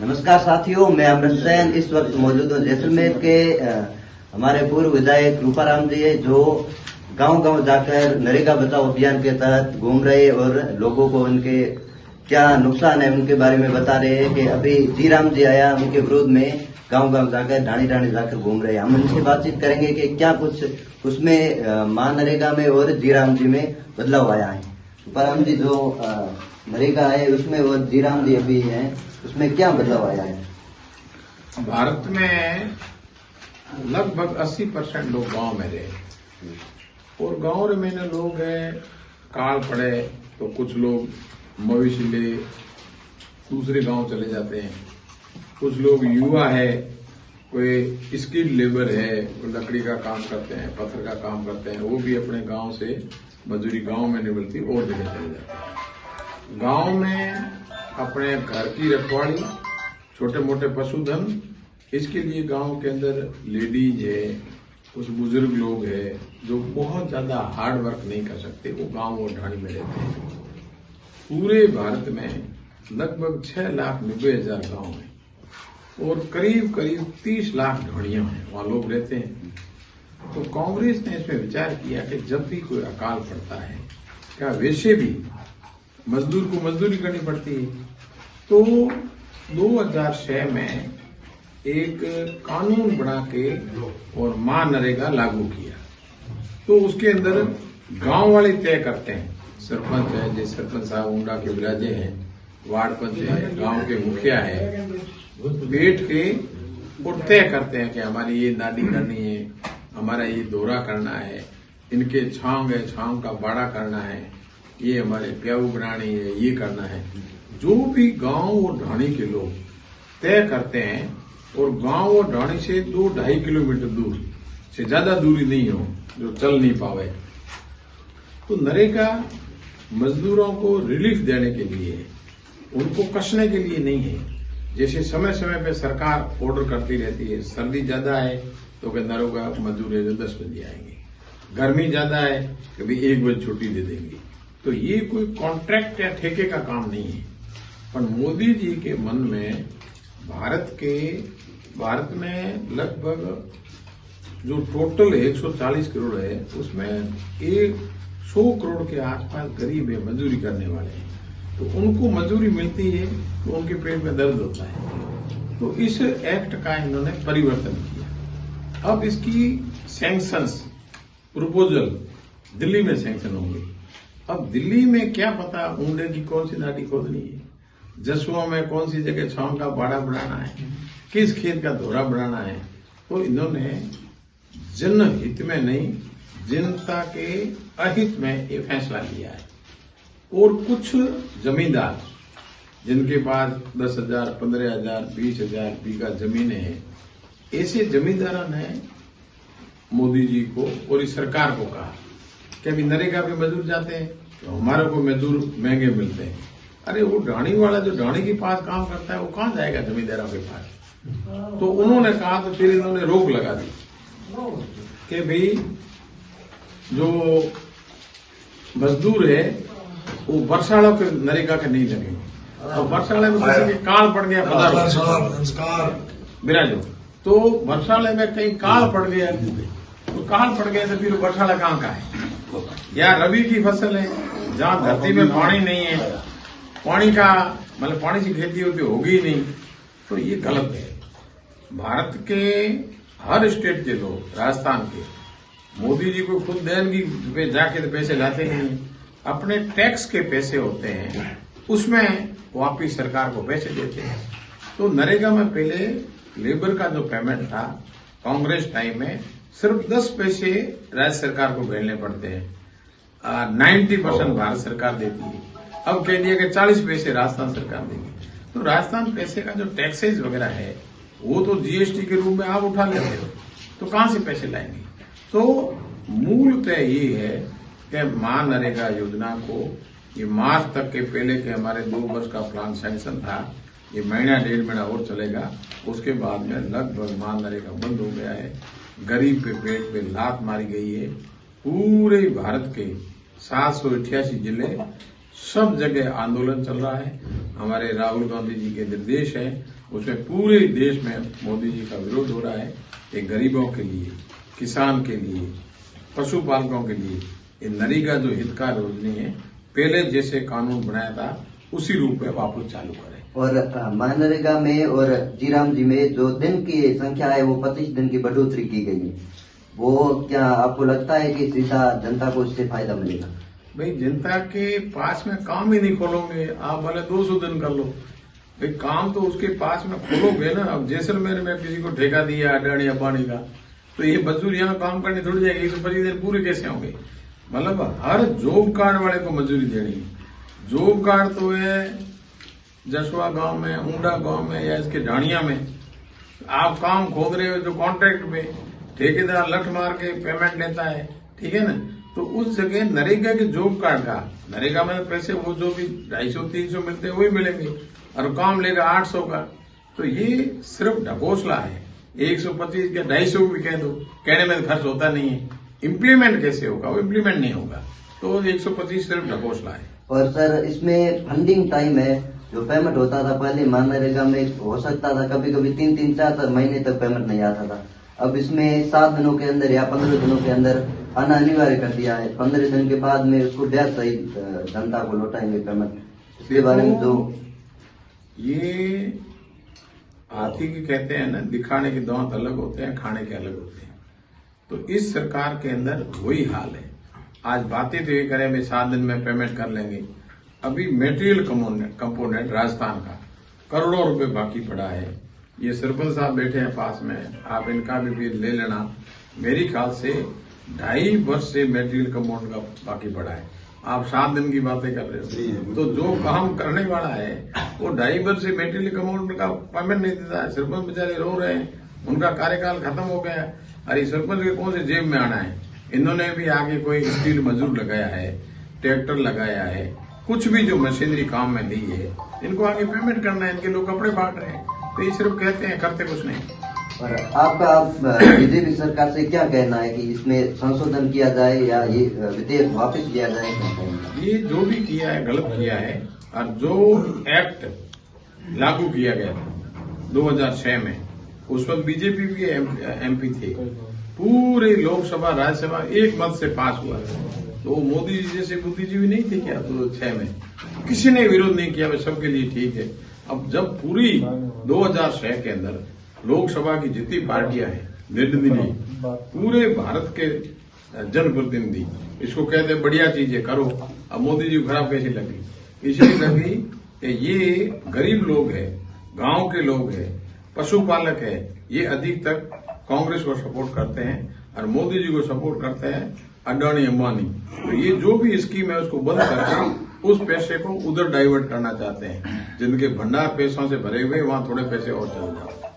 नमस्कार साथियों, मैं अमृत सैन इस वक्त मौजूद हूँ जैसलमेर के हमारे पूर्व विधायक रूपाराम जी है, जो गांव-गांव जाकर नरेगा बचाओ अभियान के तहत घूम रहे और लोगों को उनके क्या नुकसान है उनके बारे में बता रहे हैं कि अभी जीराम जी आया, उनके विरोध में गांव-गांव जाकर ढाणी जाकर घूम रहे हैं। हम उनसे बातचीत करेंगे कि क्या कुछ उसमें महानरेगा में और जीराम जी में बदलाव आया है। रूपाराम जी, जो नरेगा है उसमें और जीराम जी अभी हैं, उसमें क्या बदलाव आया है? भारत में लगभग 80% लोग गांव में रहे और गांव में लोग हैं, काल पड़े तो कुछ लोग मवेशी ले दूसरे गांव चले जाते हैं, कुछ लोग युवा है, कोई स्किल्ड लेबर है, कोई लकड़ी का काम करते हैं, पत्थर का काम करते हैं, वो भी अपने गांव से मजदूरी गांव में नहीं मिलती और जगह चले जाते हैं। गांव में अपने घर की रखवाली, छोटे मोटे पशुधन, इसके लिए गांव के अंदर लेडीज है, कुछ बुजुर्ग लोग है जो बहुत ज्यादा हार्ड वर्क नहीं कर सकते, वो गांव और ढाणी में रहते हैं। पूरे भारत में लगभग 6,90,000 गांव हैं और करीब 30 लाख ढाणियां हैं, वहां लोग रहते हैं। तो कांग्रेस ने इसमें विचार किया कि जब भी कोई अकाल पड़ता है, क्या वैसे भी मजदूर को मजदूरी करनी पड़ती है, तो 2006 में एक कानून बना के और महानरेगा लागू किया। तो उसके अंदर गांव वाले तय करते हैं, सरपंच है, जैसे सरपंच साहब ऊंडा के विराजे हैं, वार्ड पंच है, गांव के मुखिया है, बैठ के और तय करते हैं कि हमारी ये नाडी करनी है, हमारा ये दौरा करना है, इनके छांग है, छांग का बाड़ा करना है, ये हमारे प्याऊ बनानी है, ये करना है। जो भी गांव और ढाणी के लोग तय करते हैं और गांव और ढाणी से 2-2.5 किलोमीटर दूर से ज्यादा दूरी नहीं हो जो चल नहीं पावे, तो नरेगा मजदूरों को रिलीफ देने के लिए, उनको कसने के लिए नहीं है। जैसे समय समय पे सरकार ऑर्डर करती रहती है, सर्दी ज्यादा है तो नरेगा मजदूर 10 बजे आएंगे, गर्मी ज्यादा है कभी 1 बजे छुट्टी दे देंगे। तो ये कोई कॉन्ट्रैक्ट या ठेके का काम नहीं है। पर मोदी जी के मन में भारत में लगभग जो टोटल 140 करोड़ है, उसमें 100 करोड़ के आसपास गरीब है, मजदूरी करने वाले हैं। तो उनको मजदूरी मिलती है तो उनके पेट में दर्द होता है। तो इस एक्ट का इन्होंने परिवर्तन किया। अब इसकी सैंक्शंस प्रपोजल दिल्ली में सैंक्शन होंगे। अब दिल्ली में क्या पता ऊंडे की कौन सी नाटी खोदनी है, जसुआ में कौन सी जगह छांव का बाड़ा बनाना है, किस खेत का दौरा बनाना है। तो इन्होंने जनहित में नहीं, जनता के अहित में ये फैसला लिया है। और कुछ जमींदार जिनके पास 10,000, 15,000, 20,000 बीघा जमीनें हैं, ऐसे जमींदारों ने मोदी जी को और इस सरकार को कहा कि अभी नरेगा पे मजदूर जाते हैं तो हमारे को मजदूर महंगे मिलते हैं। अरे वो ढाणी वाला जो ढाणी के पास काम करता है वो कहां जाएगा जमींदारों के पास। तो उन्होंने कहा, तो फिर इन्होंने रोक लगा दी कि भाई जो मजदूर है वो वर्षाड़ा के नरेगा के नहीं लगेंगे। और वर्षाड़ा में किसी के काल पड़ गया, बिराजो, तो वर्षालय में कहीं काल पड़ गया, तो काल पड़ गया तो फिर वर्षालय कहाँ का है? या रबी की फसल है जहाँ धरती में पानी नहीं है, पानी का मतलब पानी से खेती होगी ही नहीं, तो ये गलत है। भारत के हर स्टेट के लोग, राजस्थान के, मोदी जी को खुद देनगी पे जाके पैसे लाते नहीं, अपने टैक्स के पैसे होते हैं उसमें वापिस सरकार को पैसे देते हैं। तो नरेगा में पहले लेबर का जो पेमेंट था कांग्रेस टाइम में सिर्फ 10 पैसे राज्य सरकार को भेजने पड़ते हैं, 90% भारत सरकार देती है। अब कह दिया कि 40 पैसे राजस्थान सरकार देगी। तो राजस्थान पैसे का जो टैक्सेज वगैरह है वो तो जीएसटी के रूप में आप उठा लेते हो, तो कहां से पैसे लाएंगे? तो मूलतः ये है कि महानरेगा योजना को ये मार्च तक के पहले के हमारे 2 वर्ष का प्लान सैंक्शन था, ये महीना 1.5 महीना और चलेगा। उसके बाद में लगभग महानरेगा बंद हो गया है। गरीब पे पेट पे लात मारी गई है। पूरे भारत के 788 जिले सब जगह आंदोलन चल रहा है। हमारे राहुल गांधी जी के निर्देश है, उसमें पूरे देश में मोदी जी का विरोध हो रहा है। ये गरीबों के लिए, किसान के लिए, पशुपालकों के लिए ये नरेगा जो हितकार योजना है, पहले जैसे कानून बनाया था उसी रूप में वापस चालू करें। और मनरेगा में और जीराम जी में जो दिन की संख्या है वो 25 दिन की बढ़ोतरी की गई है, वो क्या आपको लगता है कि सीधा जनता को इससे फायदा मिलेगा? भाई जनता के पास में काम ही नहीं खोलोगे, आप भले 200 दिन कर लो, भाई काम तो उसके पास में खोलोगे ना। अब जैसलमेर में किसी को ठेका दिया अडानी अंबानी का, तो ये मजदूर यहाँ काम करने थोड़ी जाएगी, 125 दिन पूरे कैसे होंगे? मतलब हर जॉब कार्ड वाले को मजदूरी देनी है। जॉब कार्ड तो है जसवा गांव में, ऊंडा गांव में या इसके ढाणिया में आप काम खोद रहे हो, जो कॉन्ट्रैक्ट में ठेकेदार लठ मार के पेमेंट लेता है, ठीक है ना, तो उस जगह नरेगा के जॉब कार्ड का, नरेगा में पैसे वो जो भी 250-300 मिलते हैं वही मिलेंगे, और काम लेगा 800 का। तो ये सिर्फ ढकोसला है। 125 या 250 भी कह दो, कहने में खर्च होता नहीं है, इम्प्लीमेंट कैसे होगा? वो इम्प्लीमेंट नहीं होगा, तो 125 सिर्फ ढकोसला है। और सर इसमें फंडिंग टाइम है, जो पेमेंट होता था पहले मनरेगा में हो सकता था कभी कभी 3-4 महीने तक पेमेंट नहीं आता था, अब इसमें 7 दिनों के अंदर या 15 दिनों के अंदर आना अनिवार्य कर दिया है। 15 दिन के बाद में उसको ब्याज सहित जनता को लौटाएंगे पेमेंट। इसके बारे में जो ये हाथी की कहते हैं ना, दिखाने के दांत अलग होते हैं, खाने के अलग होते हैं, तो इस सरकार के अंदर वही हाल है। आज बातें तो ये करें भाई 7 दिन में पेमेंट कर लेंगे, अभी मेटेरियल कंपोनेंट राजस्थान का करोड़ों रुपए बाकी पड़ा है। ये सरपंच साहब बैठे हैं पास में, आप इनका भी बिल ले लेना। मेरी ख्याल से 2.5 वर्ष से मेटेरियल कंपाउंड का बाकी पड़ा है, आप 7 दिन की बातें कर रहे हो। तो जो काम करने वाला है वो 2.5 वर्ष से मेटेरियल कंपाउंड का पेमेंट नहीं देता है। सरपंच बेचारे रो रहे हैं, उनका कार्यकाल खत्म हो गया। अरे सरपंच के कौन से जेब में आना है? इन्होंने भी आगे कोई स्किल मजदूर लगाया है, ट्रैक्टर लगाया है, कुछ भी जो मशीनरी काम में दी है, इनको आगे पेमेंट करना है, इनके लोग कपड़े बांट रहे हैं, तो ये सिर्फ कहते हैं, करते कुछ नहीं। और आपका बीजेपी सरकार से क्या कहना है कि इसमें संशोधन किया जाए या ये विधेयक वापस लिया जाए? ये जो भी किया है गलत किया है, और जो एक्ट लागू किया गया था 2006 में, उस वक्त बीजेपी भी एमपी थे, पूरे लोकसभा राज्यसभा एक मत से पास हुआ। तो मोदी जी जैसे बुद्धिजीवी नहीं थे क्या 2006 में? किसी ने विरोध नहीं किया, सबके लिए ठीक है। अब जब पूरी 2006 के अंदर लोकसभा की जितनी पार्टियां हैं, निर्दलीय, पूरे भारत के जनप्रतिनिधि इसको कहते हैं बढ़िया चीज है, करो। अब मोदी जी को खराब कैसी लगी? इसलिए लगी कि ये गरीब लोग हैं, गांव के लोग हैं, पशुपालक है, ये अधिक तक कांग्रेस को सपोर्ट करते हैं और मोदी जी को सपोर्ट करते हैं अडानी अंबानी। तो ये जो भी स्कीम है उसको बंद करके उस पैसे को उधर डाइवर्ट करना चाहते हैं, जिनके भंडार पैसों से भरे हुए वहां थोड़े पैसे और चले जाओ।